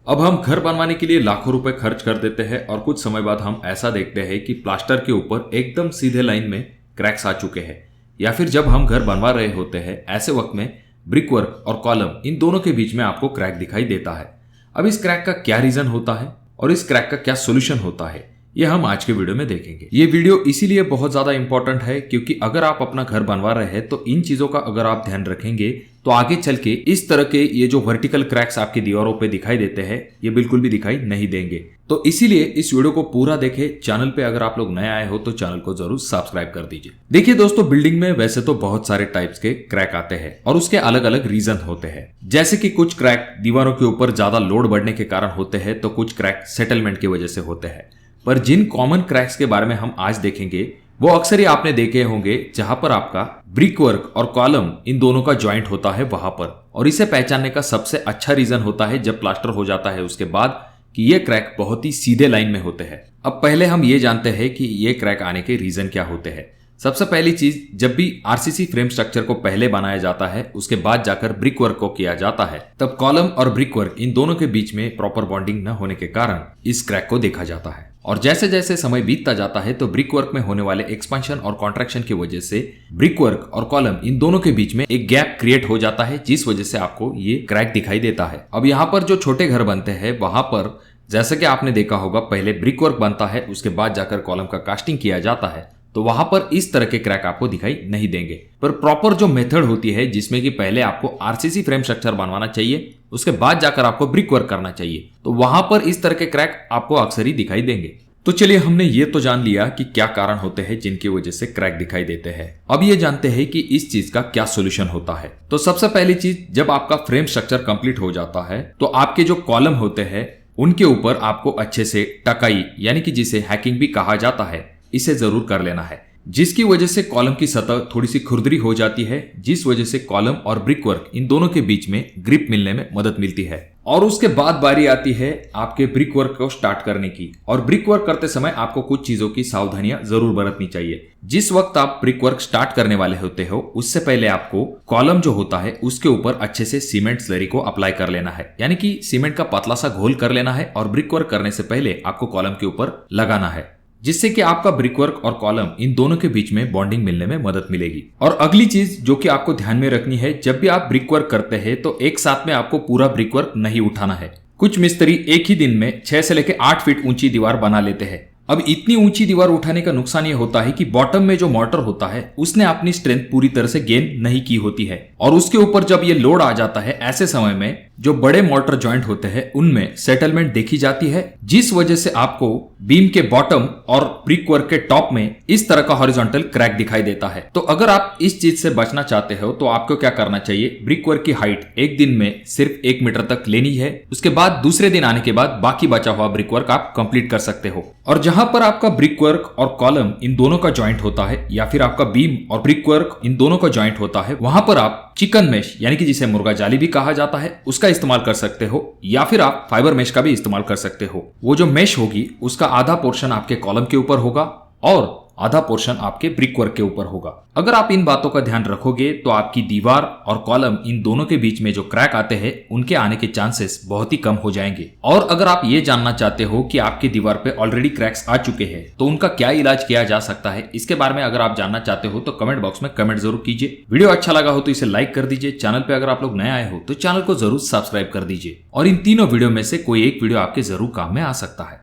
अब हम घर बनवाने के लिए लाखों रुपए खर्च कर देते हैं और कुछ समय बाद हम ऐसा देखते हैं कि प्लास्टर के ऊपर एकदम सीधे लाइन में क्रैक्स आ चुके हैं। या फिर जब हम घर बनवा रहे होते हैं ऐसे वक्त में ब्रिक वर्क और कॉलम इन दोनों के बीच में आपको क्रैक दिखाई देता है। अब इस क्रैक का क्या रीजन होता है और इस क्रैक का क्या सोल्यूशन होता है, ये हम आज के वीडियो में देखेंगे। ये वीडियो इसीलिए बहुत ज्यादा इंपॉर्टेंट है क्योंकि अगर आप अपना घर बनवा रहे हैं तो इन चीजों का अगर आप ध्यान रखेंगे तो आगे चल के इस तरह के ये जो वर्टिकल क्रैक्स आपकी दीवारों पे दिखाई देते हैं ये बिल्कुल भी दिखाई नहीं देंगे। तो इसीलिए इस वीडियो को पूरा देखें। चैनल पे अगर आप लोग नए आए हो तो चैनल को जरूर सब्सक्राइब कर दीजिए। देखिए दोस्तों, बिल्डिंग में वैसे तो बहुत सारे टाइप्स के क्रैक आते हैं और उसके अलग अलग रीजन होते हैं। जैसे कि कुछ क्रैक दीवारों के ऊपर ज्यादा लोड बढ़ने के कारण होते हैं तो कुछ क्रैक सेटलमेंट की वजह से होते हैं। पर जिन कॉमन क्रैक्स के बारे में हम आज देखेंगे वो अक्सर ही आपने देखे होंगे जहां पर आपका ब्रिक वर्क और कॉलम इन दोनों का जॉइंट होता है वहां पर। और इसे पहचानने का सबसे अच्छा रीजन होता है जब प्लास्टर हो जाता है उसके बाद कि ये क्रैक बहुत ही सीधे लाइन में होते हैं। अब पहले हम ये जानते हैं कि ये क्रैक आने के रीजन क्या होते हैं। सबसे पहली चीज, जब भी आरसीसी फ्रेम स्ट्रक्चर को पहले बनाया जाता है उसके बाद जाकर ब्रिक वर्क को किया जाता है तब कॉलम और ब्रिक वर्क इन दोनों के बीच में प्रॉपर बॉन्डिंग न होने के कारण इस क्रैक को देखा जाता है। और जैसे जैसे समय बीतता जाता है तो ब्रिक वर्क में होने वाले एक्सपेंशन और कॉन्ट्रैक्शन की वजह से ब्रिक वर्क और कॉलम इन दोनों के बीच में एक गैप क्रिएट हो जाता है जिस वजह से आपको ये क्रैक दिखाई देता है। अब यहाँ पर जो छोटे घर बनते हैं वहां पर जैसे कि आपने देखा होगा पहले ब्रिक वर्क बनता है उसके बाद जाकर कॉलम का कास्टिंग किया जाता है तो वहां पर इस तरह के क्रैक आपको दिखाई नहीं देंगे। पर प्रॉपर जो मेथड होती है जिसमें कि पहले आपको आरसीसी फ्रेम स्ट्रक्चर बनवाना चाहिए उसके बाद जाकर आपको ब्रिक वर्क करना चाहिए तो वहां पर इस तरह के क्रैक आपको अक्सर ही दिखाई देंगे। तो चलिए, हमने ये तो जान लिया कि क्या कारण होते हैं जिनकी वजह से क्रैक दिखाई देते हैं। अब ये जानते हैं कि इस चीज का क्या सोल्यूशन होता है। तो सबसे पहली चीज, जब आपका फ्रेम स्ट्रक्चर कंप्लीट हो जाता है तो आपके जो कॉलम होते हैं उनके ऊपर आपको अच्छे से टकाई यानी कि जिसे हैकिंग भी कहा जाता है इसे जरूर कर लेना है, जिसकी वजह से कॉलम की सतह थोड़ी सी खुरदरी हो जाती है जिस वजह से कॉलम और ब्रिक वर्क इन दोनों के बीच में ग्रिप मिलने में मदद मिलती है। और उसके बाद बारी आती है आपके ब्रिक वर्क को स्टार्ट करने की। और ब्रिक वर्क करते समय आपको कुछ चीजों की सावधानियां जरूर बरतनी चाहिए। जिस वक्त आप ब्रिक वर्क स्टार्ट करने वाले होते हो उससे पहले आपको कॉलम जो होता है उसके ऊपर अच्छे से सीमेंट स्लरी को अप्लाई कर लेना है, यानी कि सीमेंट का पतला सा घोल कर लेना है और ब्रिक वर्क करने से पहले आपको कॉलम के ऊपर लगाना है, जिससे कि आपका ब्रिक वर्क और कॉलम इन दोनों के बीच में बॉन्डिंग मिलने में मदद मिलेगी। और अगली चीज जो कि आपको ध्यान में रखनी है, जब भी आप ब्रिक वर्क करते हैं तो एक साथ में आपको पूरा ब्रिक वर्क नहीं उठाना है। कुछ मिस्त्री एक ही दिन में 6 से लेकर 8 फीट ऊंची दीवार बना लेते हैं। अब इतनी ऊंची दीवार उठाने का नुकसान ये होता है कि बॉटम में जो मोर्टर होता है उसने अपनी स्ट्रेंथ पूरी तरह से गेन नहीं की होती है और उसके ऊपर जब ये लोड आ जाता है ऐसे समय में जो बड़े मोर्टर जॉइंट होते हैं उनमें सेटलमेंट देखी जाती है, जिस वजह से आपको बीम के बॉटम और ब्रिक वर्क के टॉप में इस तरह का हॉरिजॉन्टल क्रैक दिखाई देता है। तो अगर आप इस चीज से बचना चाहते हो तो आपको क्या करना चाहिए, ब्रिक वर्क की हाइट एक दिन में सिर्फ 1 मीटर तक लेनी है। उसके बाद दूसरे दिन आने के बाद बाकी बचा हुआ ब्रिक वर्क आप कंप्लीट कर सकते हो। और जहां पर आपका ब्रिक वर्क और कॉलम इन दोनों का जॉइंट होता है या फिर आपका बीम और ब्रिक वर्क इन दोनों का जॉइंट होता है वहां पर आप चिकन मेश यानी कि जिसे मुर्गा जाली भी कहा जाता है उसका इस्तेमाल कर सकते हो या फिर आप फाइबर मेश का भी इस्तेमाल कर सकते हो। वो जो मेश होगी उसका आधा पोर्शन आपके कॉलम के ऊपर होगा और आधा पोर्शन आपके ब्रिक वर्क के ऊपर होगा। अगर आप इन बातों का ध्यान रखोगे तो आपकी दीवार और कॉलम इन दोनों के बीच में जो क्रैक आते हैं उनके आने के चांसेस बहुत ही कम हो जाएंगे। और अगर आप ये जानना चाहते हो कि आपकी दीवार पे ऑलरेडी क्रैक्स आ चुके हैं तो उनका क्या इलाज किया जा सकता है, इसके बारे में अगर आप जानना चाहते हो तो कमेंट बॉक्स में कमेंट जरूर कीजिए। वीडियो अच्छा लगा हो तो इसे लाइक कर दीजिए। चैनल पे अगर आप लोग नए आए हो तो चैनल को जरूर सब्सक्राइब कर दीजिए। और इन तीनों वीडियो में से कोई एक वीडियो आपके जरूर काम में आ सकता है।